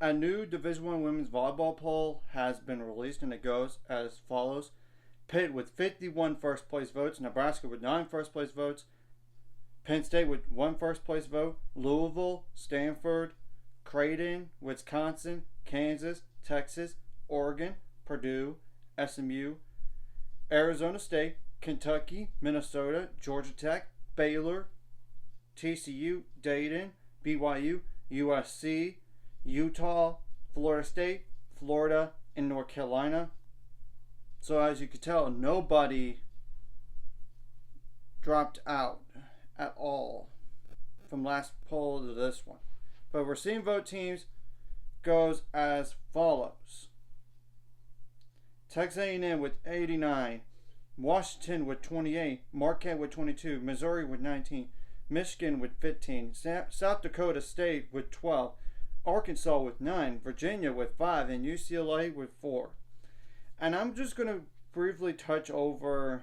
A new Division I women's volleyball poll has been released, and it goes as follows. Pitt with 51 first place votes, Nebraska with 9 first place votes, Penn State with 1 first place vote, Louisville, Stanford, Creighton, Wisconsin, Kansas, Texas, Oregon, Purdue, SMU, Arizona State, Kentucky, Minnesota, Georgia Tech, Baylor, TCU, Dayton, BYU, USC, Utah, Florida State, Florida, and North Carolina. So as you can tell, nobody dropped out at all from last poll to this one. But we're seeing vote teams goes as follows. Texas A&M with 89, Washington with 28, Marquette with 22, Missouri with 19, Michigan with 15, South Dakota State with 12, Arkansas with 9, Virginia with 5, and UCLA with 4. And I'm just going to briefly touch over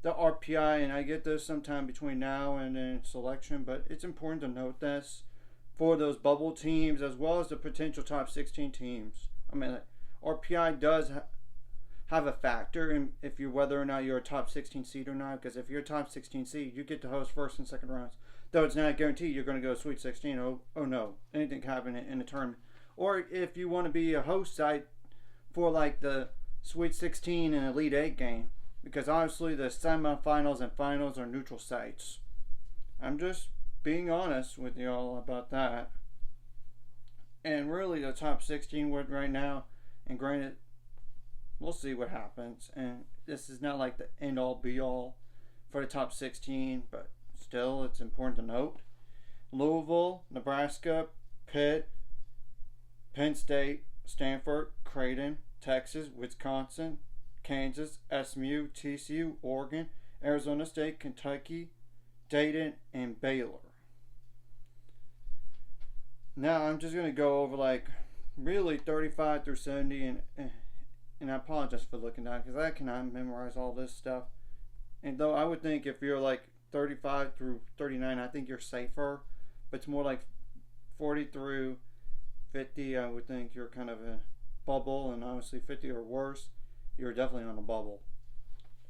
the RPI, and I get this sometime between now and then selection, but it's important to note this for those bubble teams as well as the potential top 16 teams. I mean, RPI does have a factor in if you whether or not you're a top 16 seed or not, because if you're a top 16 seed, you get to host first and second rounds. Though it's not guaranteed you're going to go Sweet 16. Oh no, anything can happen in a tournament. Or if you want to be a host site for like the Sweet 16 and Elite 8 game, because obviously the semifinals and finals are neutral sites. I'm just being honest with you all about that. And really the top 16 would right now, and granted, we'll see what happens. And this is not like the end all be all for the top 16, but still it's important to note. Louisville, Nebraska, Pitt, Penn State, Stanford, Creighton, Texas, Wisconsin, Kansas, SMU, TCU, Oregon, Arizona State, Kentucky, Dayton, and Baylor. Now I'm just going to go over like really 35 through 70, and I apologize for looking down because I cannot memorize all this stuff. And though I would think if you're like 35 through 39, I think you're safer, but it's more like 40 through 50, I would think you're kind of a bubble, and obviously 50 or worse, you're definitely on a bubble,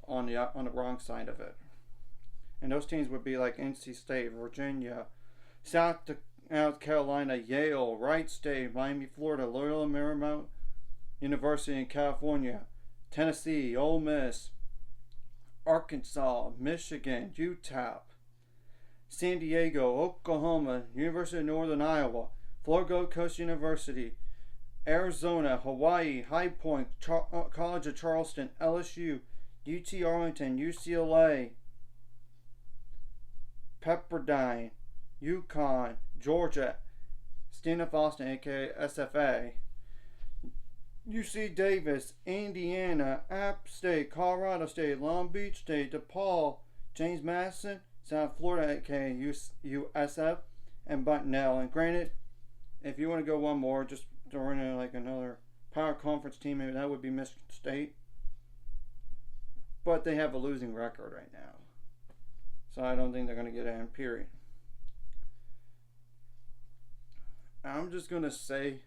on the wrong side of it. And those teams would be like NC State, Virginia, South Carolina, Yale, Wright State, Miami, Florida, Loyola Marymount University in California, Tennessee, Ole Miss, Arkansas, Michigan, Utah, San Diego, Oklahoma, University of Northern Iowa, Florida Gulf Coast University, Arizona, Hawaii, High Point, College of Charleston, LSU, UT Arlington, UCLA, Pepperdine, UConn, Georgia, Stanislaus Austin, aka SFA, UC Davis, Indiana, App State, Colorado State, Long Beach State, DePaul, James Madison, South Florida, aka USF, and Bucknell. And granted, if you want to go one more, just throw in like another power conference team, maybe that would be Michigan State. But they have a losing record right now, so I don't think they're going to get in, period. I'm just going to say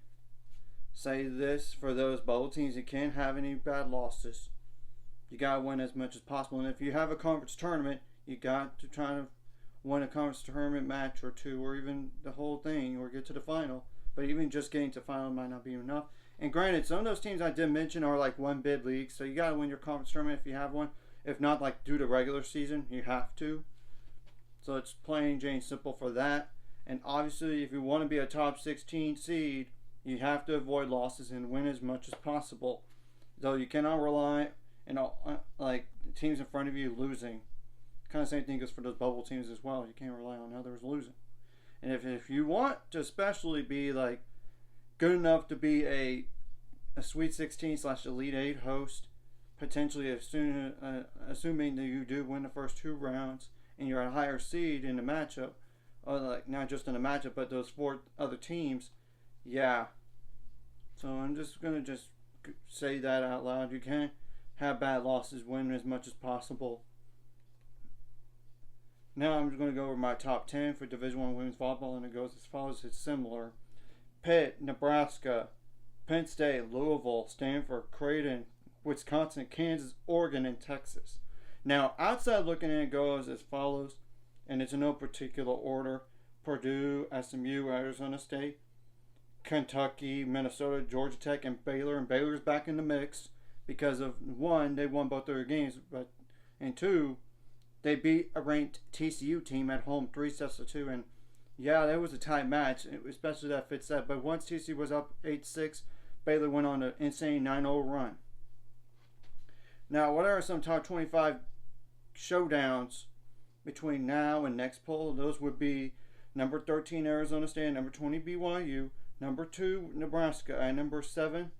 this for those bubble teams. You can't have any bad losses. You got to win as much as possible. And if you have a conference tournament, you got to try to win a conference tournament match or two, or even the whole thing, or get to the final. But even just getting to the final might not be enough. And granted, some of those teams I did mention are like one bid leagues, so you got to win your conference tournament if you have one. If not, like due to regular season, you have to. So it's plain Jane simple for that. And obviously, if you want to be a top 16 seed, you have to avoid losses and win as much as possible. Though you cannot rely on like teams in front of you losing. Kind of same thing goes for those bubble teams as well. You can't rely on others losing. And if you want to especially be like good enough to be a Sweet 16 / Elite 8 host, potentially assuming that you do win the first 2 rounds and you're a higher seed in the matchup, or like not just in the matchup, but those 4 other teams, yeah. So I'm just gonna say that out loud. You can't have bad losses. Win as much as possible. Now I'm just going to go over my top 10 for Division I women's volleyball, and it goes as follows. It's similar. Pitt, Nebraska, Penn State, Louisville, Stanford, Creighton, Wisconsin, Kansas, Oregon, and Texas. Now, outside looking in, it goes as follows, and it's in no particular order: Purdue, SMU, Arizona State, Kentucky, Minnesota, Georgia Tech, and Baylor. And Baylor's back in the mix because of one, they won both their games, and two, they beat a ranked TCU team at home 3-2. And yeah, that was a tight match, especially that fifth set. But once TCU was up 8-6, Baylor went on an insane 9-0 run. Now, what are some top 25 showdowns between now and next poll? Those would be number 13 Arizona State, number 20 BYU, number 2 Nebraska, and number 7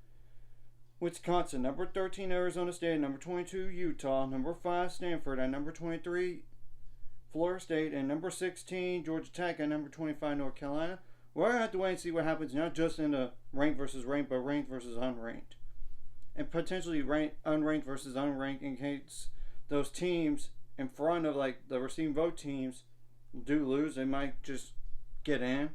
Wisconsin, number 13 Arizona State, number 22 Utah, number 5 Stanford, and number 23 Florida State, and number 16 Georgia Tech, and number 25 North Carolina. We'll have to wait and see what happens, not just in the ranked versus ranked, but ranked versus unranked, and potentially unranked versus unranked, in case those teams in front of like the receiving vote teams do lose. They might just get in.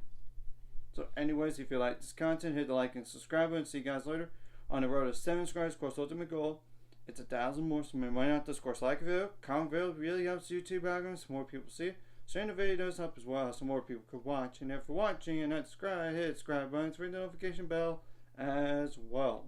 So anyways, if you like this content, hit the like and subscribe button. See you guys later. On the road to 7 subscribers, of course, ultimate goal. It's 1,000 more, so why not this course? Like a video, comment video, it really helps YouTube algorithm so more people see it. Sharing the video does help as well, so more people could watch. And if you're watching and not subscribed, hit the subscribe button, ring the notification bell as well.